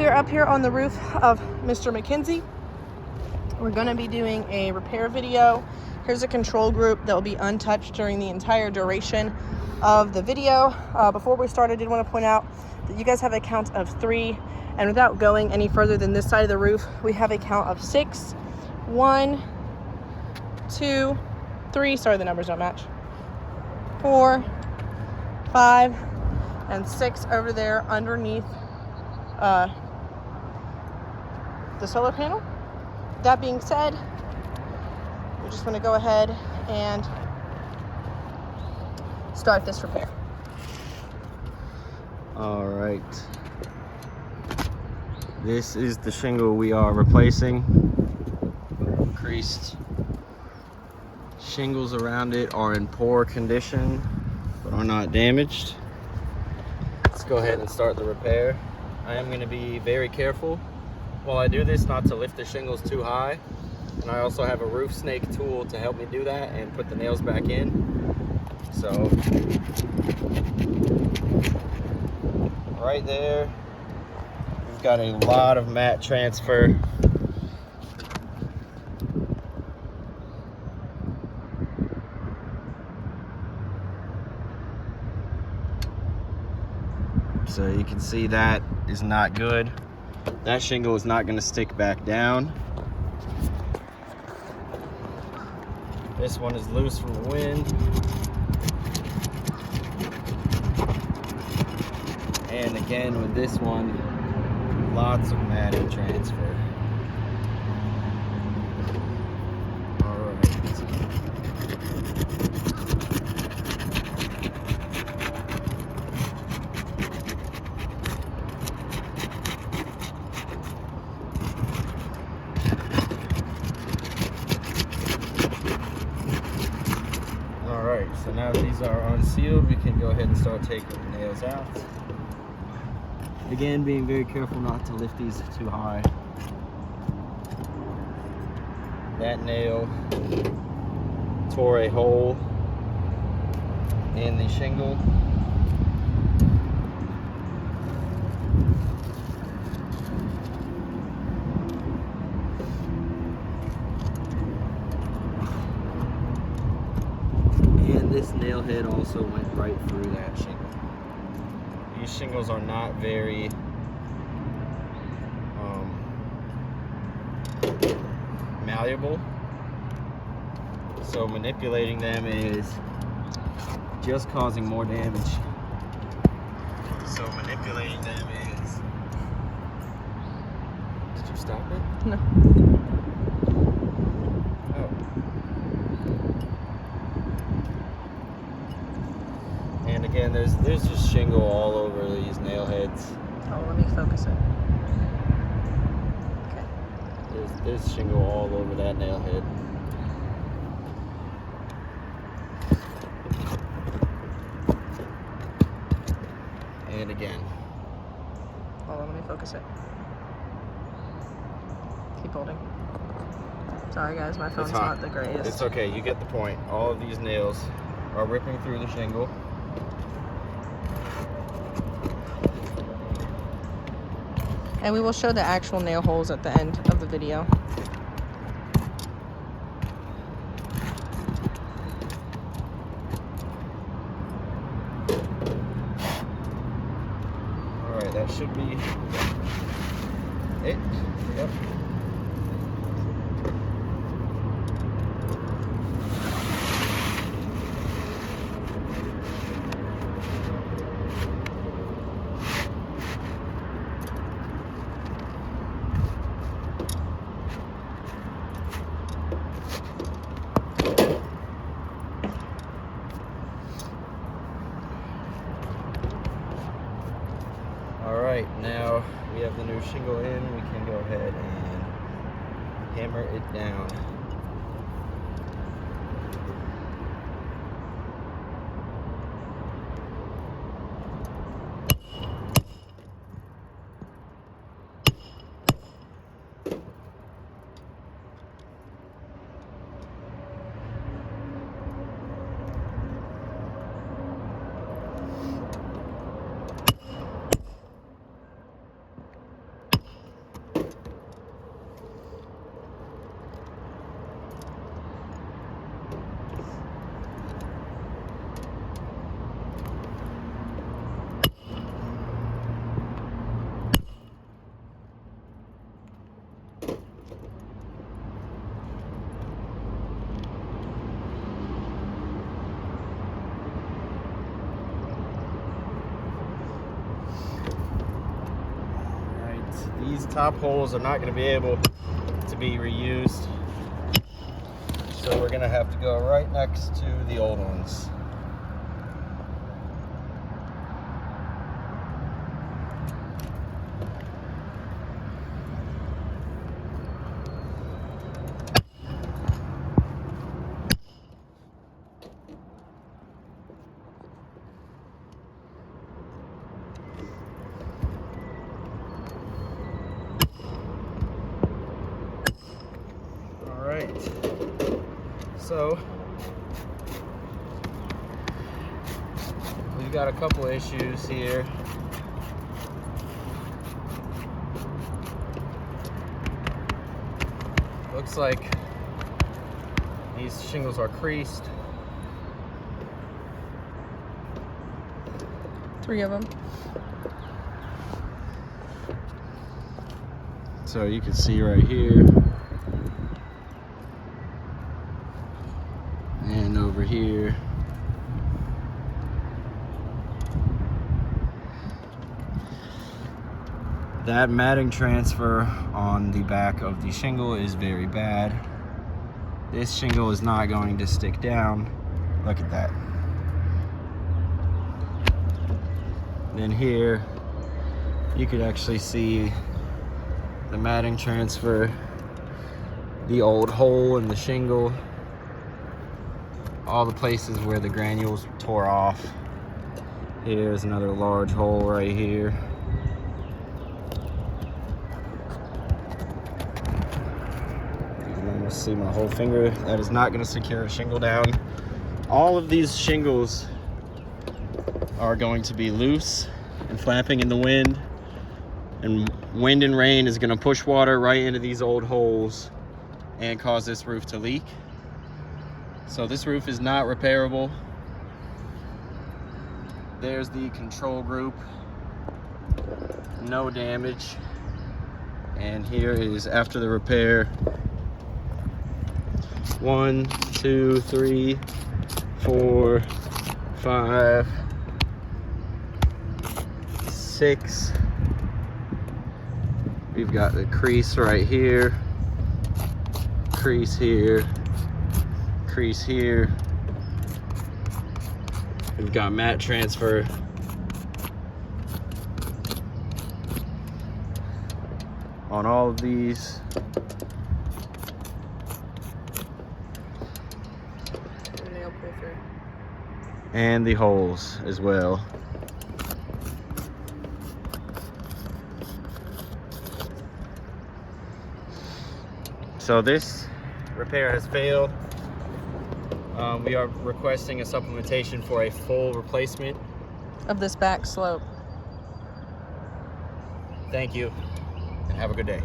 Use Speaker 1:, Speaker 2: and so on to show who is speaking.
Speaker 1: we are up here on the roof of Mr. McKenzie. We're going to be doing a repair video. Here's a control group that will be untouched during the entire duration of the video. Before we start, I did want to point out that you guys have a count of 3, and without going any further than this side of the roof, we have a count of 6. 1, 2, 3. Sorry, the numbers don't match. 4, 5, and 6 over there underneath the solar panel. That being said, we just want to go ahead and start this repair.
Speaker 2: All right, this is the shingle we are replacing. Creased shingles around it are in poor condition but are not damaged. Let's go ahead and start the repair. I am going to be very careful while I do this not to lift the shingles too high, and I also have a roof snake tool to help me do that and put the nails back in. So right there, we've got a lot of mat transfer. So you can see that is not good. That shingle is not going to stick back down. This one is loose from the wind. And again with this one, lots of matting transfer. Alright, so now these are unsealed, we can go ahead and start taking the nails out. Again, being very careful not to lift these too high. That nail tore a hole in the shingle. And this nail head also went right through that shingle. These shingles are not very malleable, so manipulating them is just causing more damage. So manipulating them is... Did you stop it?
Speaker 1: No.
Speaker 2: Oh. And again, there's just shingle all over these nail heads.
Speaker 1: Oh, let me focus it. Okay.
Speaker 2: There's shingle all over that nail head. And again.
Speaker 1: Hold on, let me focus it. Keep holding. Sorry guys, my phone's not the greatest.
Speaker 2: It's okay, you get the point. All of these nails are ripping through the shingle.
Speaker 1: And we will show the actual nail holes at the end of the video.
Speaker 2: Alright, that should be it. Yep. Alright, now we have the new shingle in, we can go ahead and hammer it down. these top holes are not going to be able to be reused. So we're going to have to go right next to the old ones. Alright, so we've got a couple issues here. Looks like these shingles are creased.
Speaker 1: 3 of them.
Speaker 2: So you can see right here and over here. That matting transfer on the back of the shingle is very bad. This shingle is not going to stick down. Look at that. Then here, you could actually see the matting transfer, the old hole in the shingle, all the places where the granules tore off. Here's another large hole right here. You can almost see my whole finger. That is not going to secure a shingle down. All of these shingles are going to be loose and flapping in the wind, and wind and rain is going to push water right into these old holes and cause this roof to leak. So this roof is not repairable. There's the control group, no damage. And here is after the repair. 1, 2, 3, 4, 5, 6. We've got the crease right here, crease here, crease here. We've got mat transfer on all of these.
Speaker 1: And they'll pull through.
Speaker 2: And the holes as well. So this repair has failed. We are requesting a supplementation for a full replacement
Speaker 1: Of this back slope.
Speaker 2: Thank you, and have a good day.